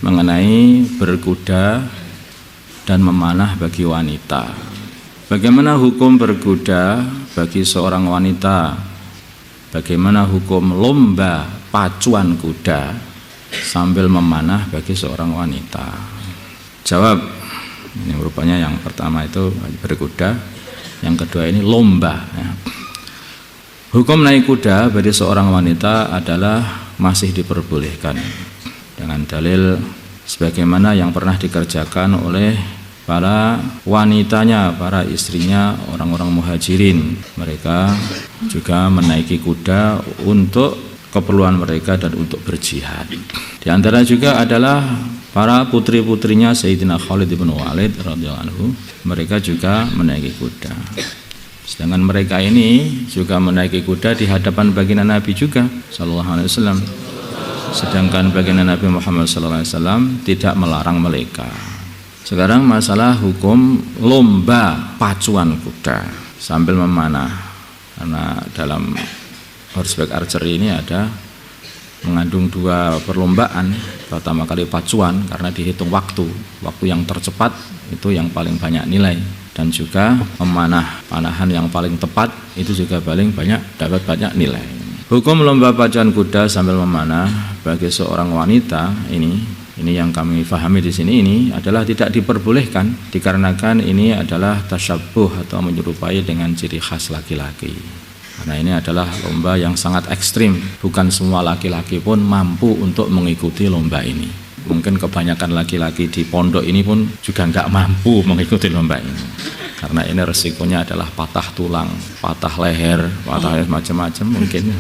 mengenai berkuda dan memanah bagi wanita. Bagaimana hukum berkuda bagi seorang wanita? Bagaimana hukum lomba pacuan kuda sambil memanah bagi seorang wanita? Jawab, ini rupanya yang pertama itu berkuda, yang kedua ini lomba. Hukum naik kuda bagi seorang wanita adalah masih diperbolehkan dengan dalil sebagaimana yang pernah dikerjakan oleh para wanitanya, para istrinya orang-orang muhajirin. Mereka juga menaiki kuda untuk keperluan mereka dan untuk berjihad. Di antara juga adalah para putri-putrinya Sayyidina Khalid bin Walid radhiyallahu anhu. Mereka juga menaiki kuda. Sedangkan mereka ini juga menaiki kuda di hadapan baginda Nabi juga sallallahu alaihi wasallam. Sedangkan baginda Nabi Muhammad sallallahu alaihi wasallam tidak melarang mereka. Sekarang masalah hukum lomba pacuan kuda sambil memanah. Karena dalam horseback archery ini ada mengandung dua perlombaan. Pertama kali pacuan karena dihitung waktu yang tercepat itu yang paling banyak nilai, dan juga memanah panahan yang paling tepat itu juga paling banyak dapat banyak nilai. Hukum lomba pacuan kuda sambil memanah bagi seorang wanita ini yang kami pahami di sini ini adalah tidak diperbolehkan dikarenakan ini adalah tasyabbuh atau menyerupai dengan ciri khas laki-laki. Karena ini adalah lomba yang sangat ekstrim, bukan semua laki-laki pun mampu untuk mengikuti lomba ini. Mungkin kebanyakan laki-laki di pondok ini pun juga nggak mampu mengikuti lomba ini. Karena ini resikonya adalah patah tulang, patah leher, macam-macam mungkin.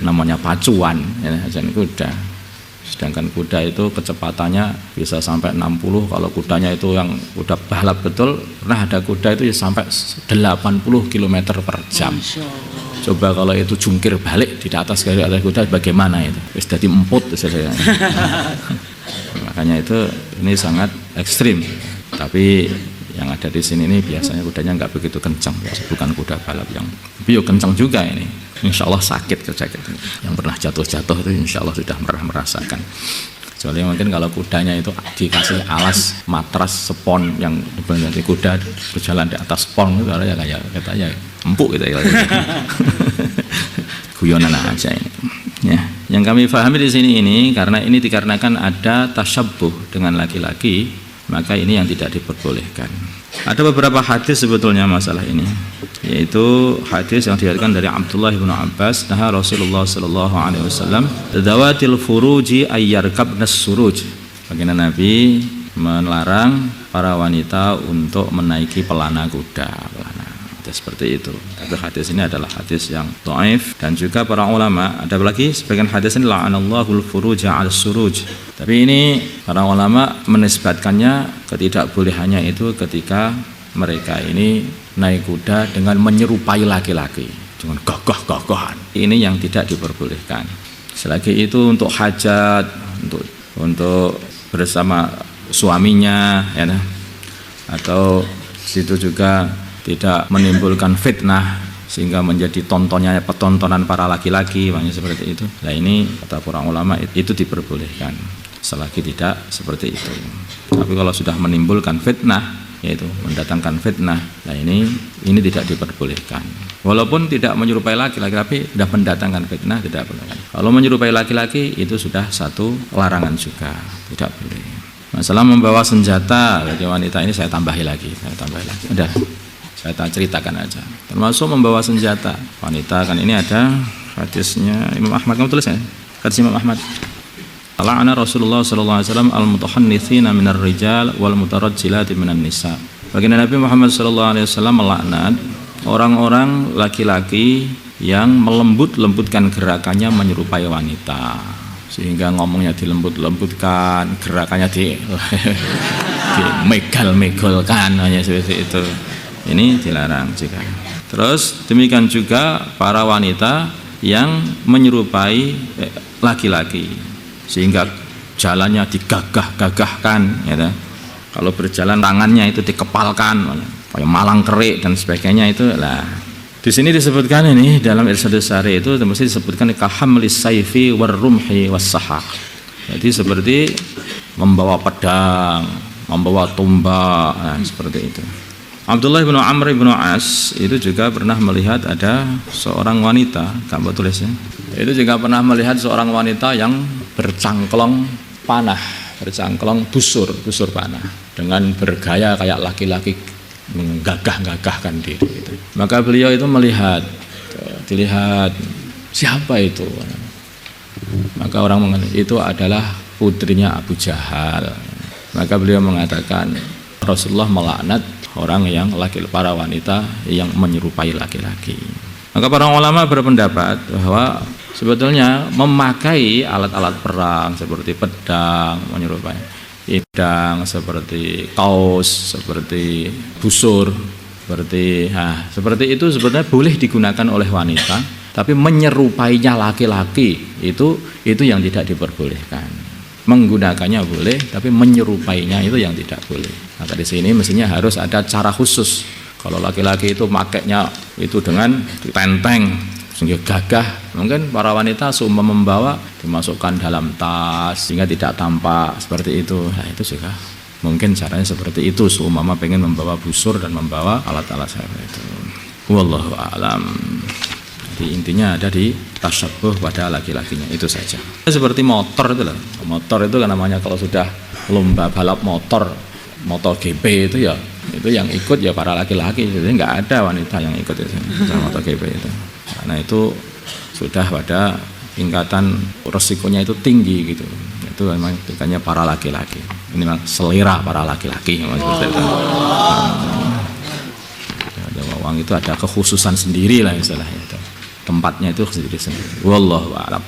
Namanya pacuan, ya, kuda. Sedangkan kuda itu kecepatannya bisa sampai 60. Kalau kudanya itu yang kuda balap betul, pernah ada kuda itu sampai 80 km per jam. Coba kalau itu jungkir balik di atas kuda bagaimana itu? Wis dadi emput saya. Makanya itu ini sangat ekstrim. Tapi yang ada di sini ini biasanya kudanya nggak begitu kencang, bukan kuda balap yang kencang juga ini. Insya Allah sakit yang pernah jatuh-jatuh itu insya Allah sudah pernah merasakan. Kecuali mungkin kalau kudanya itu dikasih alas matras spon yang nanti kuda berjalan di atas spon itu ya kayak katanya empuk gitu ya. Guyonan aja ini. Ya, yang kami pahami di sini ini karena ini dikarenakan ada tasyabbuh dengan laki-laki, maka ini yang tidak diperbolehkan. Ada beberapa hadis sebetulnya masalah ini, yaitu hadis yang diriwayatkan dari Abdullah bin Abbas, nah Rasulullah sallallahu alaihi wasallam dawatil furuji ayyarkabnas suruj. Baginda Nabi melarang para wanita untuk menaiki pelana kuda. Seperti itu. Tapi hadis ini adalah hadis yang dhaif, dan juga para ulama ada lagi sebagian hadis ini la'anallahul furuja 'alas suruj. Tapi ini para ulama menisbatkannya ketidakbolehannya itu ketika mereka ini naik kuda dengan menyerupai laki-laki, dengan gagah-gagahan. Ini yang tidak diperbolehkan. Selagi itu untuk hajat, untuk bersama suaminya, ya, atau situ juga tidak menimbulkan fitnah sehingga menjadi petontonan para laki-laki, makanya seperti itu. Nah ini kata para ulama itu diperbolehkan selagi tidak seperti itu. Tapi kalau sudah menimbulkan fitnah, yaitu mendatangkan fitnah, nah ini tidak diperbolehkan. Walaupun tidak menyerupai laki-laki, tapi sudah mendatangkan fitnah tidak boleh. Kalau menyerupai laki-laki itu sudah satu larangan juga, tidak boleh. Masalah membawa senjata bagi wanita ini saya tambahi lagi. Udah. Saya ceritakan aja. Termasuk membawa senjata wanita, kan ini ada hadisnya Imam Ahmad, kamu tulis ya? Hadis Imam Ahmad. La'ana Rasulullah sallallahu alaihi wasallam al-mutahannitsina minar rijal wal mutarajjilati minan nisa. Baginda Nabi Muhammad sallallahu alaihi wasallam melaknat orang-orang laki-laki yang melembut-lembutkan gerakannya menyerupai wanita. Sehingga ngomongnya dilembut-lembutkan, gerakannya megal-megalkan, hanya seperti itu. Ini dilarang juga. Terus demikian juga para wanita yang menyerupai laki-laki sehingga jalannya digagah-gagahkan, ya. Kalau berjalan tangannya itu dikepalkan, kayak malang kerik dan sebagainya itu lah. Di sini disebutkan ini dalam Irsyadus Sari itu mesti disebutkan kahamlis saifi warrumhi wassahaq. Jadi seperti membawa pedang, membawa tombak, nah, seperti itu. Abdullah bin Amr bin As itu juga pernah melihat ada seorang wanita, kamu tulisnya. Itu juga pernah melihat seorang wanita yang bercangklong panah, bercangklong busur panah, dengan bergaya kayak laki-laki menggagah-gagahkan diri. Gitu. Maka beliau itu dilihat siapa itu? Maka orang mengatakan itu adalah putrinya Abu Jahal. Maka beliau mengatakan Rasulullah melaknat orang yang para wanita yang menyerupai laki-laki. Maka para ulama berpendapat bahwa sebetulnya memakai alat-alat perang seperti pedang menyerupai pedang, seperti kaos, seperti busur, seperti itu sebetulnya boleh digunakan oleh wanita, tapi menyerupainya laki-laki itu yang tidak diperbolehkan. Menggunakannya boleh, tapi menyerupainya itu yang tidak boleh. Maka di sini mestinya harus ada cara khusus. Kalau laki-laki itu makainya itu dengan tenteng sehingga gagah, mungkin para wanita seumpama membawa dimasukkan dalam tas sehingga tidak tampak seperti itu. Nah, itu juga mungkin caranya seperti itu. Seumpama pengen membawa busur dan membawa alat-alat seperti itu. Wallahu a'lam. Jadi intinya ada di tasyabuh pada laki-lakinya, itu saja. Seperti motor itu loh. Motor itu kan namanya kalau sudah lomba balap motor GP itu ya, itu yang ikut ya para laki-laki. Jadi nggak ada wanita yang ikut itu motor GP itu. Karena itu sudah pada tingkatan resikonya itu tinggi gitu. Itu memang tingkatnya para laki-laki. Ini memang selera para laki-laki. Uang itu ada kekhususan sendiri lah istilahnya itu. Tempatnya itu sendiri-sendiri. Wallahu a'lam.